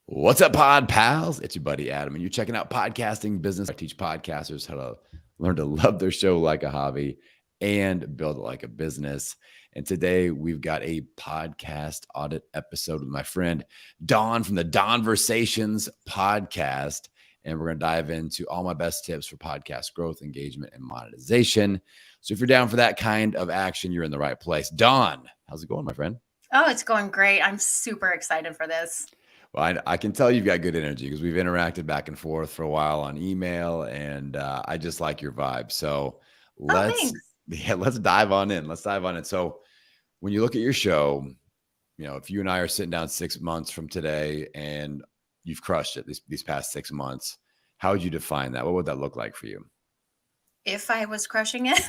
What's up, pod pals? It's your buddy Adam, and you're checking out Podcasting Business. I teach podcasters how to learn to love their show like a hobby and build it like a business. And today we've got a podcast audit episode with my friend Dawn from the Dawnversations podcast. And we're going to dive into all my best tips for podcast growth, engagement, and monetization. So if you're down for that kind of action, you're in the right place. Dawn, how's it going, my friend? Oh, it's going great. I'm super excited for this. Well, I can tell you've got good energy because we've interacted back and forth for a while on email, and I just like your vibe. So Oh, let's thanks. let's dive on in. Let's dive on in. So when you look at your show, if you and I are sitting down 6 months from today and you've crushed it these past 6 months, how would you define that? What would that look like for you? If I was crushing it,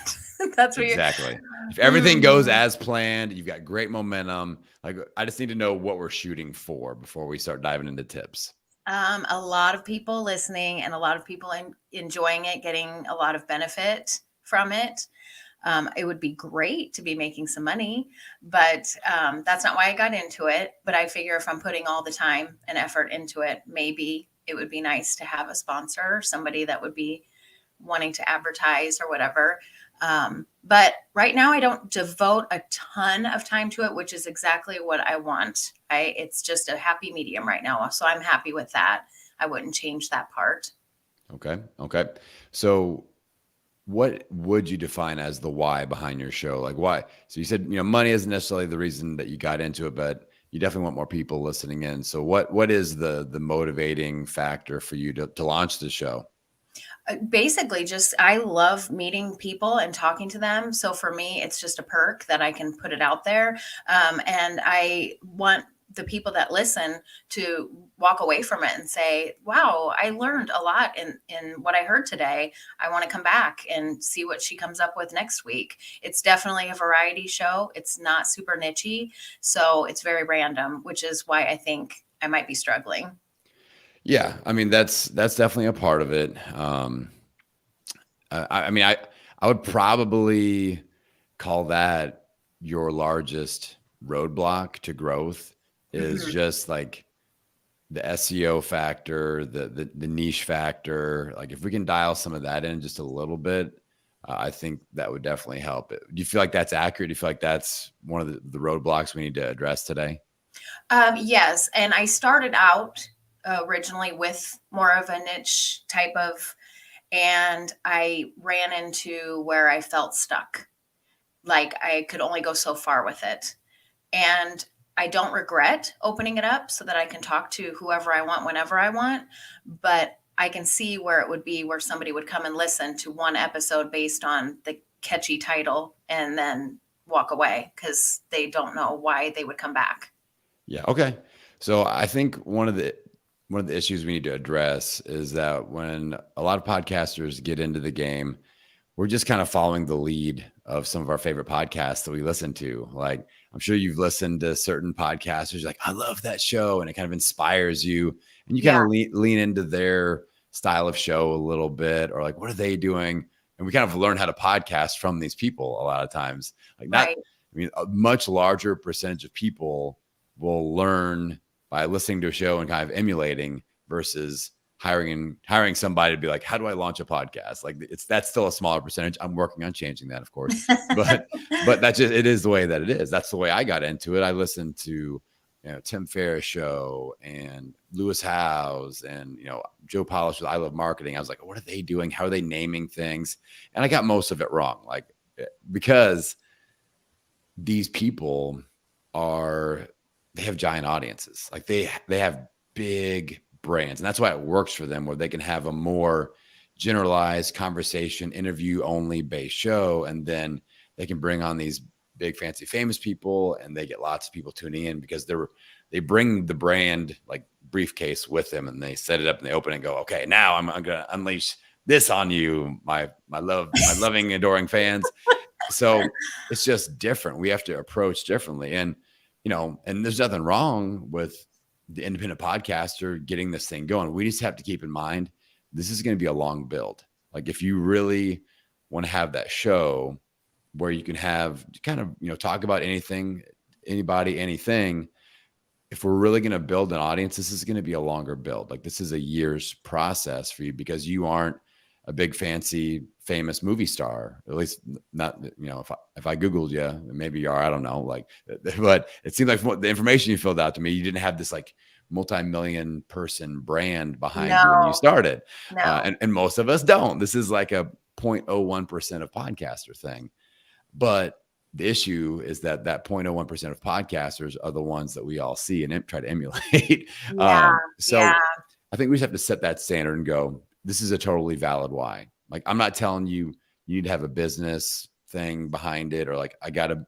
that's what Exactly. If everything goes as planned, you've got great momentum. Like, I just need to know what we're shooting for before we start diving into tips. A lot of people listening and a lot of people enjoying it, getting a lot of benefit from it. It would be great to be making some money, but that's not why I got into it. But I figure if I'm putting all the time and effort into it, maybe it would be nice to have a sponsor or somebody that would be wanting to advertise or whatever. But right now I don't devote a ton of time to it, which is exactly what I want. It's just a happy medium right now. So I'm happy with that. I wouldn't change that part. Okay. So what would you define as the why behind your show? Like, why? So you said, money isn't necessarily the reason that you got into it, but you definitely want more people listening in. So what is the motivating factor for you to launch the show? Basically, just I love meeting people and talking to them. So for me, it's just a perk that I can put it out there. And I want the people that listen to walk away from it and say, wow, I learned a lot in what I heard today. I want to come back and see what she comes up with next week. It's definitely a variety show. It's not super nichey. So it's very random, which is why I think I might be struggling. Yeah, I mean that's definitely a part of it. I would probably call that your largest roadblock to growth is Mhm. just like the SEO factor, the niche factor. Like if we can dial some of that in just a little bit, I think that would definitely help. Do you feel like that's accurate? Do you feel like that's one of the roadblocks we need to address today? Yes, and I started out originally with more of a niche type of, and I ran into where I felt stuck. Like I could only go so far with it. And I don't regret opening it up so that I can talk to whoever I want whenever I want, but I can see where it would be where somebody would come and listen to one episode based on the catchy title and then walk away because they don't know why they would come back. Yeah. Okay. So I think one of the issues we need to address is that when a lot of podcasters get into the game, we're just kind of following the lead of some of our favorite podcasts that we listen to. Like, I'm sure you've listened to certain podcasters, like, I love that show. And it kind of inspires you. And you kind Yeah, of lean into their style of show a little bit, or like, what are they doing? And we kind of learn how to podcast from these people a lot of times. Like, not, right. I mean, a much larger percentage of people will learn by listening to a show and kind of emulating versus hiring somebody to be like, how do I launch a podcast? Like that's still a smaller percentage. I'm working on changing that, of course, but that's just, it is the way that it is. That's the way I got into it. I listened to, Tim Ferriss show and Lewis Howes and, Joe Polish with I Love Marketing. I was like, what are they doing? How are they naming things? And I got most of it wrong. Like, because these people they have giant audiences. Like they have big brands, and that's why it works for them, where they can have a more generalized conversation, interview only based show, and then they can bring on these big fancy famous people, and they get lots of people tuning in because they bring the brand like briefcase with them, and they set it up and they open it and go, okay, now I'm gonna unleash this on you, my loving adoring fans. So it's just different. We have to approach differently, and and there's nothing wrong with the independent podcaster getting this thing going. We just have to keep in mind, this is going to be a long build. Like if you really want to have that show where you can have kind of, talk about anything, anybody, anything, if we're really going to build an audience, this is going to be a longer build. Like this is a year's process for you because you aren't a big fancy famous movie star, at least not, if I Googled you, maybe you are, I don't know. Like, but it seems like from the information you filled out to me, you didn't have this like multi-million person brand behind you when you No, started. no. And most of us don't. This is like a 0.01% of podcaster thing. But the issue is that 0.01% of podcasters are the ones that we all see and try to emulate. Yeah, yeah, So I think we just have to set that standard and go, this is a totally valid why. Like, I'm not telling you need to have a business thing behind it, or like, I got to,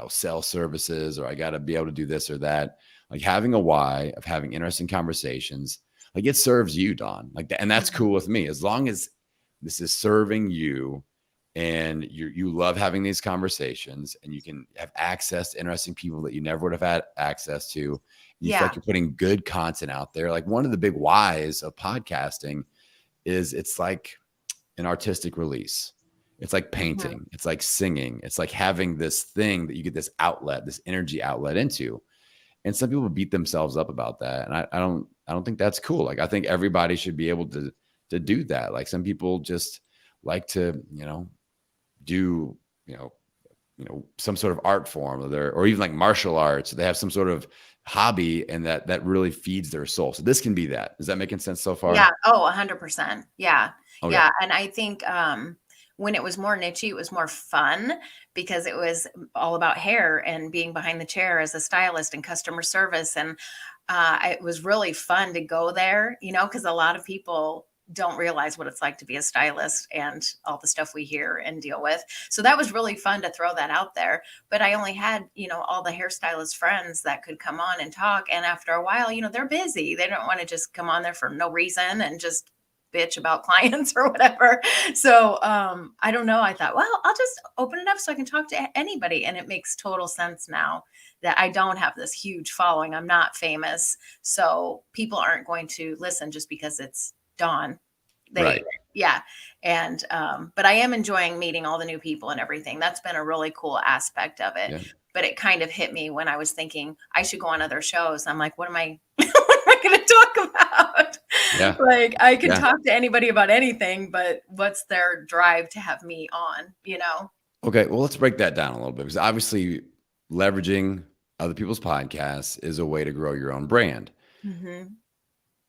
sell services, or I got to be able to do this or that. Like having a why of having interesting conversations, like it serves you, Dawn. Like that, and that's mhm, cool with me as long as this is serving you and you love having these conversations and you can have access to interesting people that you never would have had access to. And you feel yeah, like you're putting good content out there. Like one of the big whys of podcasting is it's like an artistic release. It's like mhm, painting. It's like singing. It's like having this thing that you get this outlet, this energy outlet into. And some people beat themselves up about that. And I don't think that's cool. Like I think everybody should be able to do that. Like some people just like to, do, some sort of art form, or even like martial arts. They have some sort of hobby and that really feeds their soul. So this can be that. Is that making sense so yeah. far? Oh, 100%. Yeah, Okay. yeah. And I think when it was more nichey, it was more fun because it was all about hair and being behind the chair as a stylist and customer service. And it was really fun to go there, because a lot of people don't realize what it's like to be a stylist and all the stuff we hear and deal with. So that was really fun to throw that out there. But I only had, all the hairstylist friends that could come on and talk. And after a while, they're busy. They don't want to just come on there for no reason and just bitch about clients or whatever. So I don't know. I thought, well, I'll just open it up so I can talk to anybody. And it makes total sense now that I don't have this huge following. I'm not famous. So people aren't going to listen just because it's Dawn. They, Right. yeah. And, but I am enjoying meeting all the new people and everything. That's been a really cool aspect of it. Yeah. But it kind of hit me when I was thinking I should go on other shows. I'm like, what am I, what am I going to talk about? Yeah. Like, I can Yeah. talk to anybody about anything, but what's their drive to have me on? Okay. Well, let's break that down a little bit because obviously leveraging other people's podcasts is a way to grow your own brand. Hmm.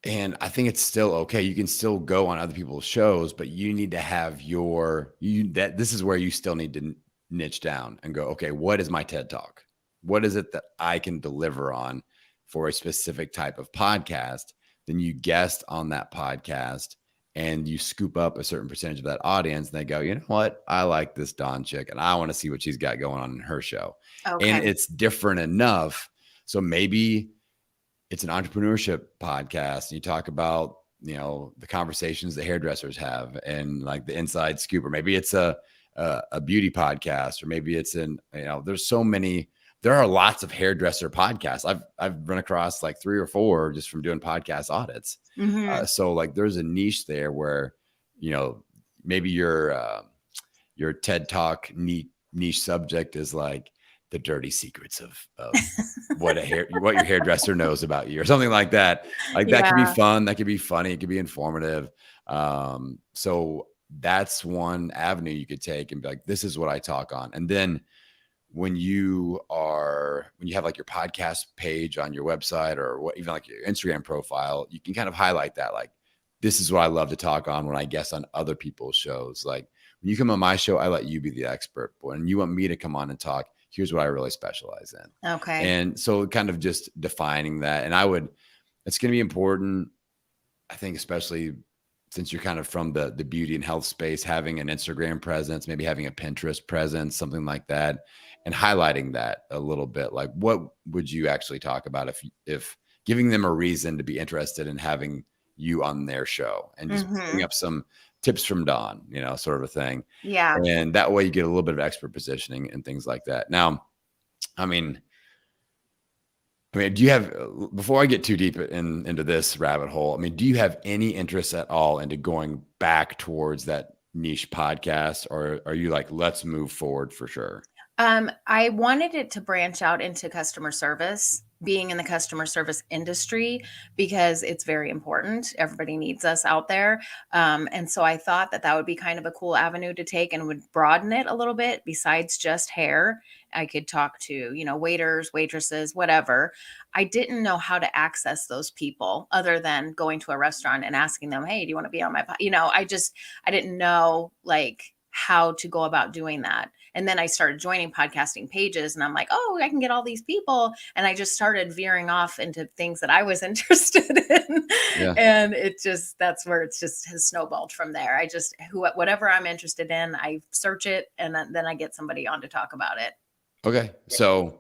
And I think it's still okay. You can still go on other people's shows, but you need to have this is where you still need to niche down and go, okay, what is my TED Talk? What is it that I can deliver on for a specific type of podcast? Then you guest on that podcast and you scoop up a certain percentage of that audience. And they go, you know what? I like this Dawn chick and I want to see what she's got going on in her show. Okay. And it's different enough. So maybe it's an entrepreneurship podcast and you talk about the conversations the hairdressers have and like the inside scoop, or maybe it's a beauty podcast, or maybe it's there are lots of hairdresser podcasts. I've run across like 3 or 4 just from doing podcast audits. Hmm. So like there's a niche there where maybe your TED Talk niche subject is like the dirty secrets of what your hairdresser knows about you or something like that. Like that could be Yeah. fun. That could be funny. It could be informative. So that's one avenue you could take and be like, this is what I talk on. And then when you have like your podcast page on your website or even like your Instagram profile, you can kind of highlight that. Like, this is what I love to talk on when I guest on other people's shows. Like when you come on my show, I let you be the expert. But when you want me to come on and talk, here's what I really specialize in. Okay. And so kind of just defining that. And it's going to be important, I think, especially since you're kind of from the beauty and health space, having an Instagram presence, maybe having a Pinterest presence, something like that, and highlighting that a little bit. Like, what would you actually talk about if giving them a reason to be interested in having you on their show, and just bring Hmm. up some tips from Dawn, sort of a thing. Yeah. And that way you get a little bit of expert positioning and things like that. Now, I mean, do you have, before I get too deep into this rabbit hole, I mean, do you have any interest at all into going back towards that niche podcast, or are you like, let's move forward for sure? I wanted it to branch out into customer service. being in the customer service industry because it's very important. Everybody needs us out there. And so I thought that that would be kind of a cool avenue to take and would broaden it a little bit besides just hair. I could talk to, waiters, waitresses, whatever. I didn't know how to access those people other than going to a restaurant and asking them, "Hey, do you want to be on my I didn't know like how to go about doing that. And then I started joining podcasting pages and I'm like, "Oh, I can get all these people." And I just started veering off into things that I was interested in. Yeah. And that's where it's just has snowballed from there. I just, whatever I'm interested in, I search it and then I get somebody on to talk about it. Okay. So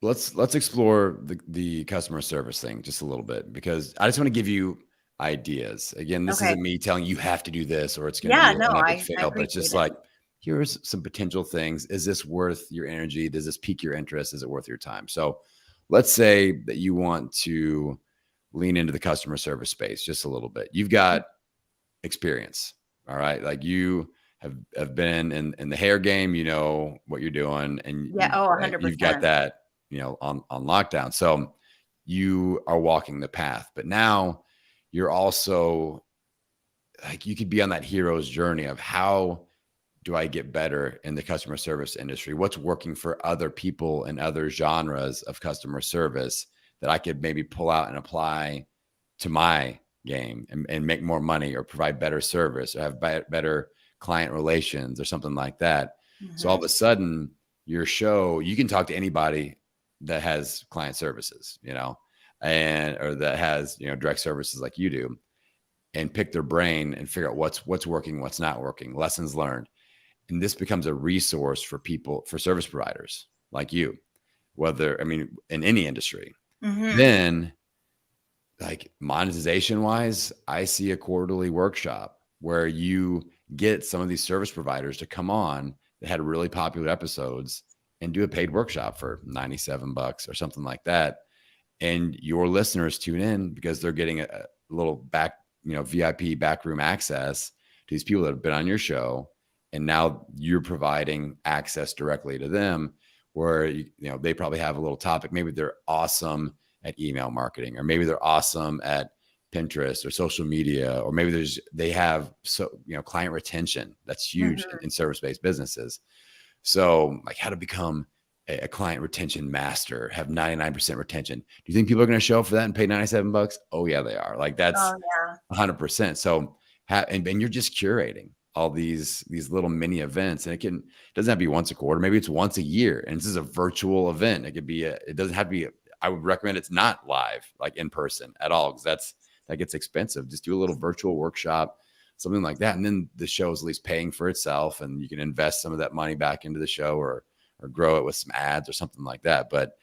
let's explore the customer service thing just a little bit, because I just want to give you ideas. Again, this Okay. isn't me telling you have to do this or it's going to Yeah, be no, an epic I fail, but it's appreciate just it. like, here's some potential things. Is this worth your energy? Does this pique your interest? Is it worth your time? So let's say that you want to lean into the customer service space just a little bit. You've got experience. All right. Like you have been in the hair game, you know what you're doing, and Yeah. Oh, you've got 100%. that, on lockdown. So you are walking the path, but now you're also like, you could be on that hero's journey of how do I get better in the customer service industry? What's working for other people in other genres of customer service that I could maybe pull out and apply to my game and make more money or provide better service or have better client relations or something like that. So all Mhm. of a sudden, your show, you can talk to anybody that has client services, and or that has, direct services like you do, and pick their brain and figure out what's working, what's not working, lessons learned. And this becomes a resource for people, for service providers like you, whether, I mean, in any industry. Mhm. Then, like monetization wise, I see a quarterly workshop where you get some of these service providers to come on that had really popular episodes and do a paid workshop for $97 or something like that. And your listeners tune in because they're getting a little VIP backroom access to these people that have been on your show. And now you're providing access directly to them where, they probably have a little topic. Maybe they're awesome at email marketing, or maybe they're awesome at Pinterest or social media, or maybe they have, client retention. That's huge Mhm. in service-based businesses. So like how to become a client retention master, have 99% retention. Do you think people are going to show up for that and pay $97? Oh yeah, they are. Like that's Oh, yeah. 100%. So and you're just curating all these little mini events, and it doesn't have to be once a quarter. Maybe it's once a year, and this is a virtual event. It could be it doesn't have to be. I would recommend it's not live, like in person at all, because that gets expensive. Just do a little virtual workshop, something like that, and then the show is at least paying for itself, and you can invest some of that money back into the show, or grow it with some ads or something like that. But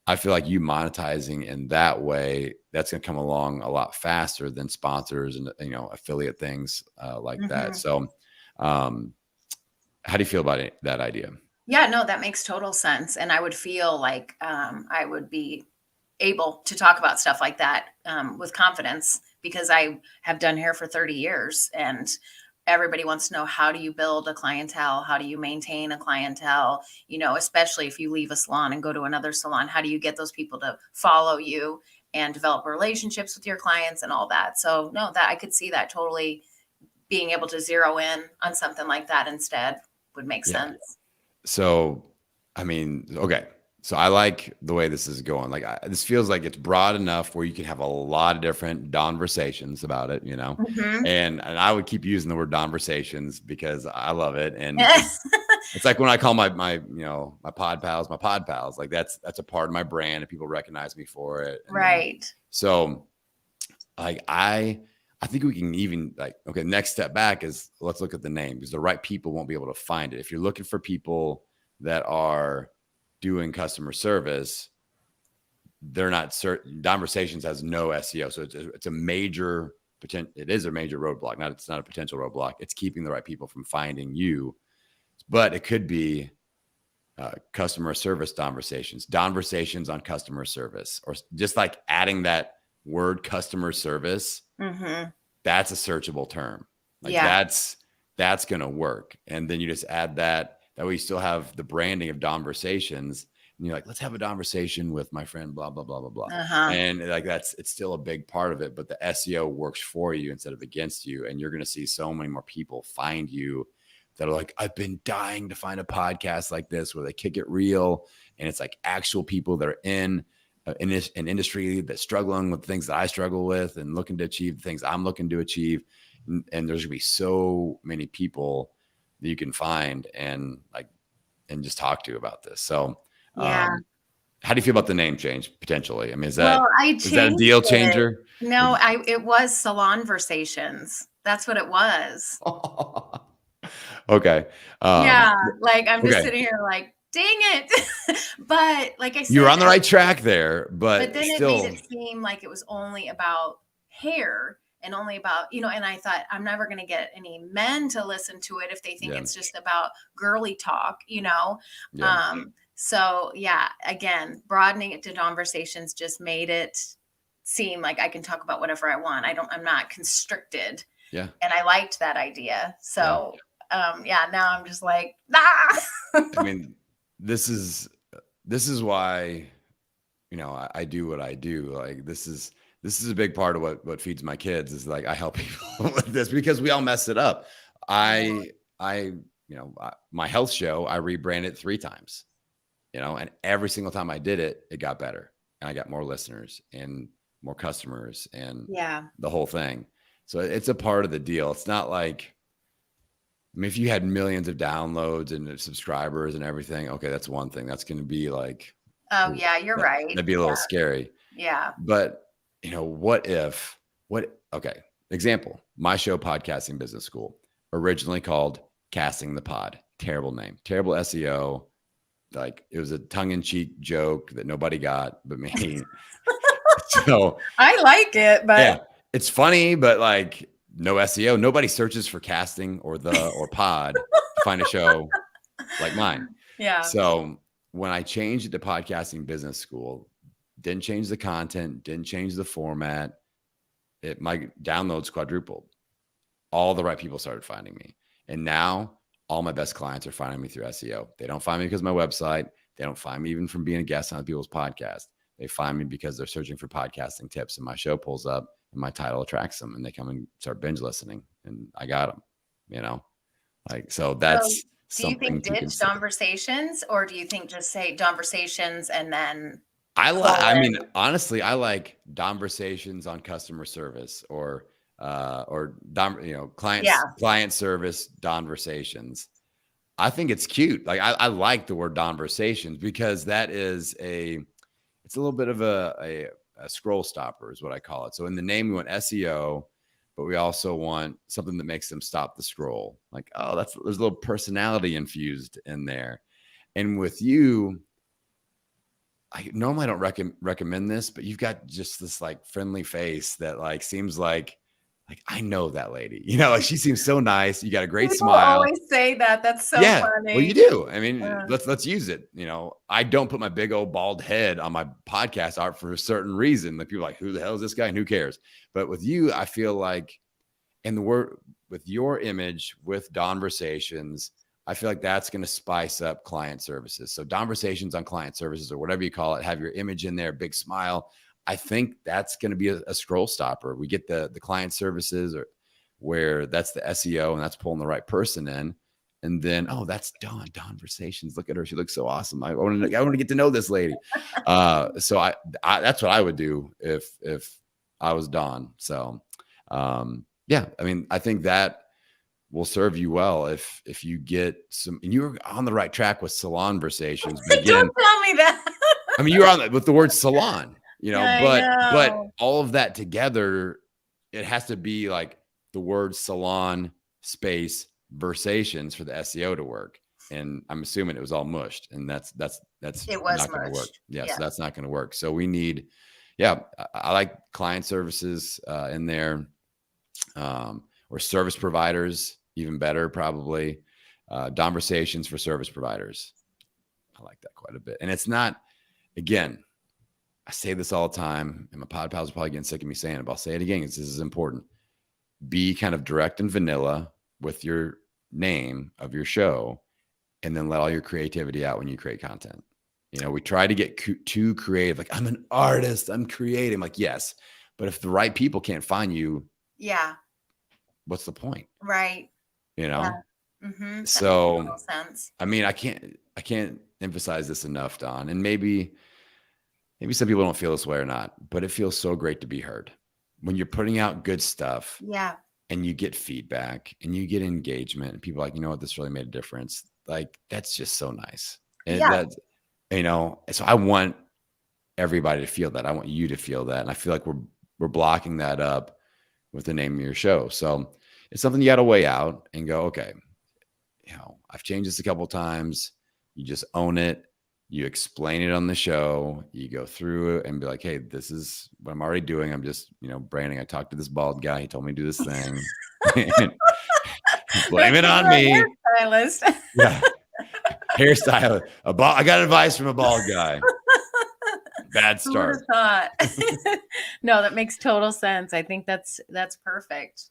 I feel like you monetizing in that way, that's going to come along a lot faster than sponsors and, affiliate things like that. Mhm. So, um, how do you feel about that idea? Yeah, no, that makes total sense. And I would feel like I would be able to talk about stuff like that with confidence because I have done hair for 30 years and everybody wants to know, how do you build a clientele? How do you maintain a clientele? Especially if you leave a salon and go to another salon, how do you get those people to follow you and develop relationships with your clients and all that? So, no, that I could see that totally being able to zero in on something like that instead would make Yeah. sense. So, I mean, okay. So I like the way this is going. Like this feels like it's broad enough where you can have a lot of different Dawnversations about it, Mhm. and I would keep using the word Dawnversations because I love it. And it's like when I call my pod pals, like that's a part of my brand and people recognize me for it. And then, Right. so like, I think we can even like, okay, next step back is let's look at the name, because the right people won't be able to find it. If you're looking for people that are doing customer service, they're not certain. Conversations has no SEO. So it's a major potential. It is a major roadblock. It's not a potential roadblock. It's keeping the right people from finding you, but it could be customer service Dawnversations on customer service, or just like adding that word customer service. Mhm. That's a searchable term. Like Yeah. that's going to work. And then you just add that way you still have the branding of Dawnversations, and you're like, let's have a conversation with my friend, blah, blah, blah, blah, blah. Uh-huh. And like, it's still a big part of it, but the SEO works for you instead of against you. And you're going to see so many more people find you that are like, I've been dying to find a podcast like this where they kick it real. And it's like actual people that are in an industry that's struggling with things that I struggle with and looking to achieve the things I'm looking to achieve. And there's gonna be so many people that you can find and just talk to about this. So, Yeah. how do you feel about the name change potentially? I mean, is Well, I that a changed deal it. changer? No, it was Dawnversations. That's what it was. Okay. Yeah, like I'm just Okay. sitting here like, dang it. But like I You were said, on the right track there, but but then it still, made it seem like it was only about hair and only about, and I thought I'm never going to get any men to listen to it if they think Yeah. it's just about girly talk, Yeah. So yeah, again, broadening it to Dawnversations just made it seem like I can talk about whatever I want. I'm not constricted. Yeah. And I liked that idea. So now I'm just like, ah. I mean, this is why, I do what I do. Like this is a big part of what feeds my kids is like, I help people with this because we all mess it up. My health show, I rebranded 3 times, and every single time I did it, it got better and I got more listeners and more customers and the whole thing. So it's a part of the deal. It's not like, I mean, if you had millions of downloads and subscribers and everything, okay, that's one thing. That's going to be like, oh yeah, you're right. That'd be a little scary. Yeah. But okay, example, my show, Podcasting Business School, originally called Casting the Pod. Terrible name, terrible SEO. Like it was a tongue-in-cheek joke that nobody got but me. So I like it, but yeah, it's funny, but like no SEO. Nobody searches for casting or pod to find a show like mine. Yeah. So when I changed it to Podcasting Business School, didn't change the content, didn't change the format, my downloads quadrupled. All the right people started finding me. And now all my best clients are finding me through SEO. They don't find me because of my website. They don't find me even from being a guest on people's podcast. They find me because they're searching for podcasting tips and my show pulls up and my title attracts them and they come and start binge listening and I got them, so that's do you think ditch Dawnversations or do you think just say Dawnversations and then I mean, honestly, I like Dawnversations on customer service or client service Dawnversations. I think it's cute. Like I like the word Dawnversations because that is it's a little bit of a scroll stopper is what I call it. So in the name, we want SEO, but we also want something that makes them stop the scroll. Like, oh, there's a little personality infused in there. And with you, I normally don't recommend this, but you've got just this like friendly face that like seems like I know that lady, like she seems so nice. You got a great People smile. always say that. That's so funny. Well, you do. I mean, let's use it. I don't put my big old bald head on my podcast art for a certain reason. Like people are like, who the hell is this guy? And who cares? But with you, I feel like, with your image with Dawnversations, I feel like that's going to spice up client services. So Dawnversations on client services or whatever you call it, have your image in there, big smile. I think that's going to be a scroll stopper. We get the client services or where that's the SEO and that's pulling the right person in. And then, oh, that's Dawnversations. Look at her. She looks so awesome. I want to get to know this lady. So I that's what I would do if I was Dawn. So yeah, I mean, I think that will serve you well if you get some, and you're on the right track with Salonversations. But again, don't tell me that. I mean, you're on with the word salon, I but all of that together, it has to be like the word salon space versations for the SEO to work. And I'm assuming it was all mushed, and that's it was not going to work. Yeah, so that's not going to work. So we need, I like client services in there, or service providers, even better, probably. Dawnversations for service providers. I like that quite a bit. And it's not, again, I say this all the time, and my pod pals are probably getting sick of me saying it, but I'll say it again because this is important. Be kind of direct and vanilla with your name of your show, and then let all your creativity out when you create content. We try to get too creative. Like, I'm an artist, I'm creating. Like, yes, but if the right people can't find you, Yeah. what's the point? Right. Yeah. That makes So, total sense. I mean, I can't emphasize this enough, Don. And maybe some people don't feel this way or not, but it feels so great to be heard when you're putting out good stuff Yeah. and you get feedback and you get engagement and people are like, you know what, this really made a difference. Like, that's just so nice. And Yeah. so I want everybody to feel that. I want you to feel that. And I feel like we're blocking that up with the name of your show. So it's something you got to weigh out and go, okay, I've changed this a couple of times. You just own it. You explain it on the show. You go through it and be like, hey, this is what I'm already doing. I'm just, branding. I talked to this bald guy. He told me to do this thing. Blame it on me. Hairstylist. Yeah. Hairstylist. I got advice from a bald guy. Bad start. Who would have thought? No, that makes total sense. I think that's perfect.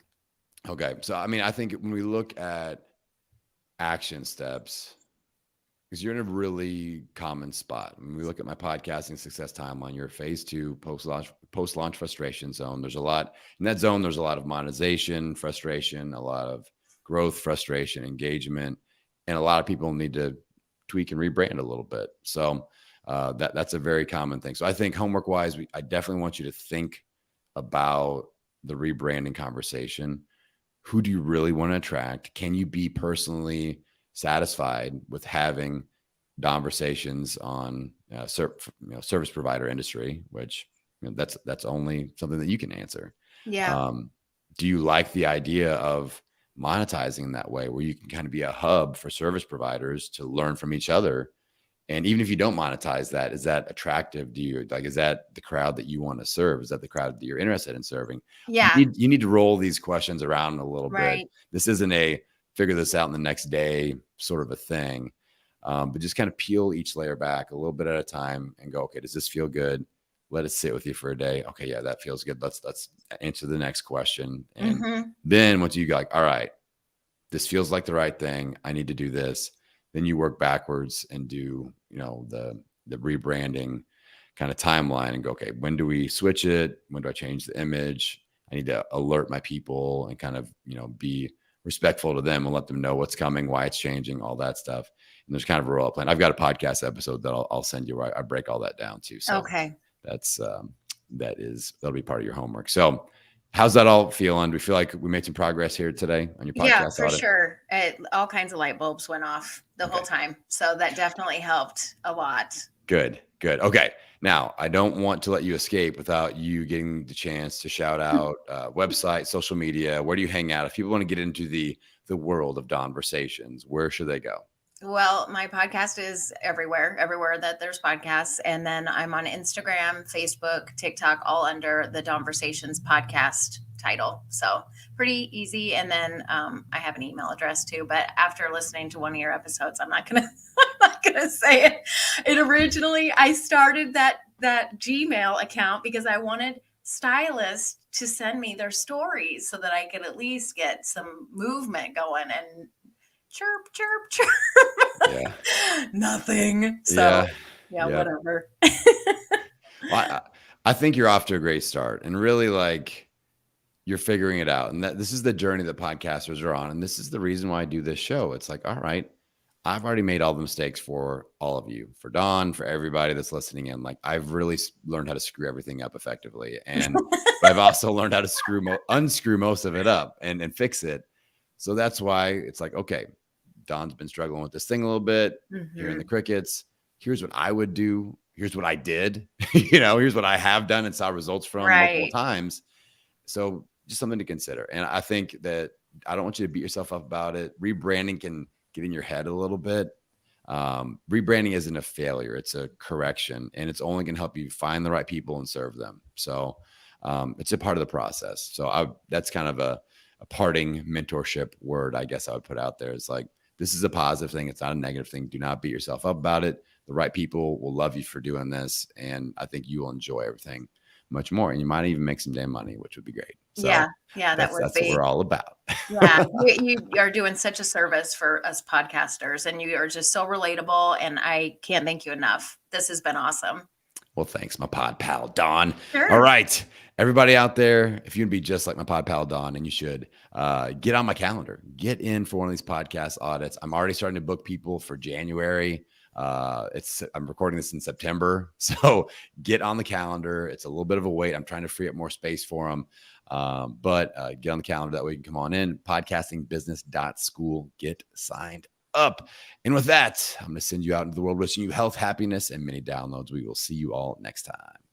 Okay. So, I mean, I think when we look at action steps, because you're in a really common spot. When we look at my podcasting success timeline, you're phase 2, post-launch frustration zone. There's a lot in that zone. There's a lot of monetization, frustration, a lot of growth, frustration, engagement, and a lot of people need to tweak and rebrand a little bit. So that's a very common thing. So I think homework-wise, I definitely want you to think about the rebranding conversation. Who do you really want to attract? Can you be personally satisfied with having Dawnversations on service provider industry, which that's only something that you can answer. Yeah. Do you like the idea of monetizing in that way, where you can kind of be a hub for service providers to learn from each other? And even if you don't monetize that, is that attractive? Do you is that the crowd that you want to serve? Is that the crowd that you're interested in serving? Yeah. You need to roll these questions around a little bit. This isn't a figure this out in the next day sort of a thing. But just kind of peel each layer back a little bit at a time and go, okay, does this feel good? Let it sit with you for a day. Okay, yeah, that feels good. Let's answer the next question. And then once you go like, all right, this feels like the right thing, I need to do this. Then you work backwards and do, the rebranding kind of timeline and go, okay, when do we switch it? When do I change the image? I need to alert my people and kind of, be respectful to them and let them know what's coming, why it's changing, all that stuff. And there's kind of a roll up plan. I've got a podcast episode that I'll send you where I break all that down too. So okay, that'll be part of your homework. So how's that all feeling? Do we feel like we made some progress here today on your podcast? Yeah, for sure. All kinds of light bulbs went off the whole time. So that definitely helped a lot. Good. Okay. Now, I don't want to let you escape without you getting the chance to shout out website, social media. Where do you hang out? If people want to get into the world of Dawnversations, where should they go? Well, my podcast is everywhere that there's podcasts. And then I'm on Instagram, Facebook, TikTok, all under the Dawnversations podcast title. So pretty easy. And then I have an email address too, but after listening to one of your episodes, I'm not gonna say it. Originally I started that Gmail account because I wanted stylists to send me their stories so that I could at least get some movement going, and chirp, chirp, chirp. Yeah. Nothing. So yeah. Whatever. Well, I think you're off to a great start, and really you're figuring it out. And that this is the journey that podcasters are on. And this is the reason why I do this show. It's like, all right, I've already made all the mistakes for all of you, for Dawn, for everybody that's listening in. Like, I've really learned how to screw everything up effectively. And but I've also learned how to unscrew most of it up and fix it. So that's why it's like, okay, Dawn's been struggling with this thing a little bit, hearing the crickets. Here's what I would do. Here's what I did. Here's what I have done and saw results from multiple times. So just something to consider. And I think that I don't want you to beat yourself up about it. Rebranding can get in your head a little bit. Rebranding isn't a failure. It's a correction, and it's only going to help you find the right people and serve them. So it's a part of the process. So that's kind of a parting mentorship word, I guess I would put out there. It's like, this is a positive thing. It's not a negative thing. Do not beat yourself up about it. The right people will love you for doing this, and I think you will enjoy everything much more. And you might even make some damn money, which would be great. So Yeah. Yeah. That would that's what be. we're all about. Yeah, you are doing such a service for us podcasters, and you are just so relatable. And I can't thank you enough. This has been awesome. Well, thanks, my pod pal, Dawn. Sure. All right. Everybody out there, if you can be just like my pod pal, Dawn, and you should, get on my calendar. Get in for one of these podcast audits. I'm already starting to book people for January. I'm recording this in September. So get on the calendar. It's a little bit of a wait. I'm trying to free up more space for them. But get on the calendar. That way you can come on in. Podcastingbusiness.school. Get signed up. And with that, I'm going to send you out into the world wishing you health, happiness, and many downloads. We will see you all next time.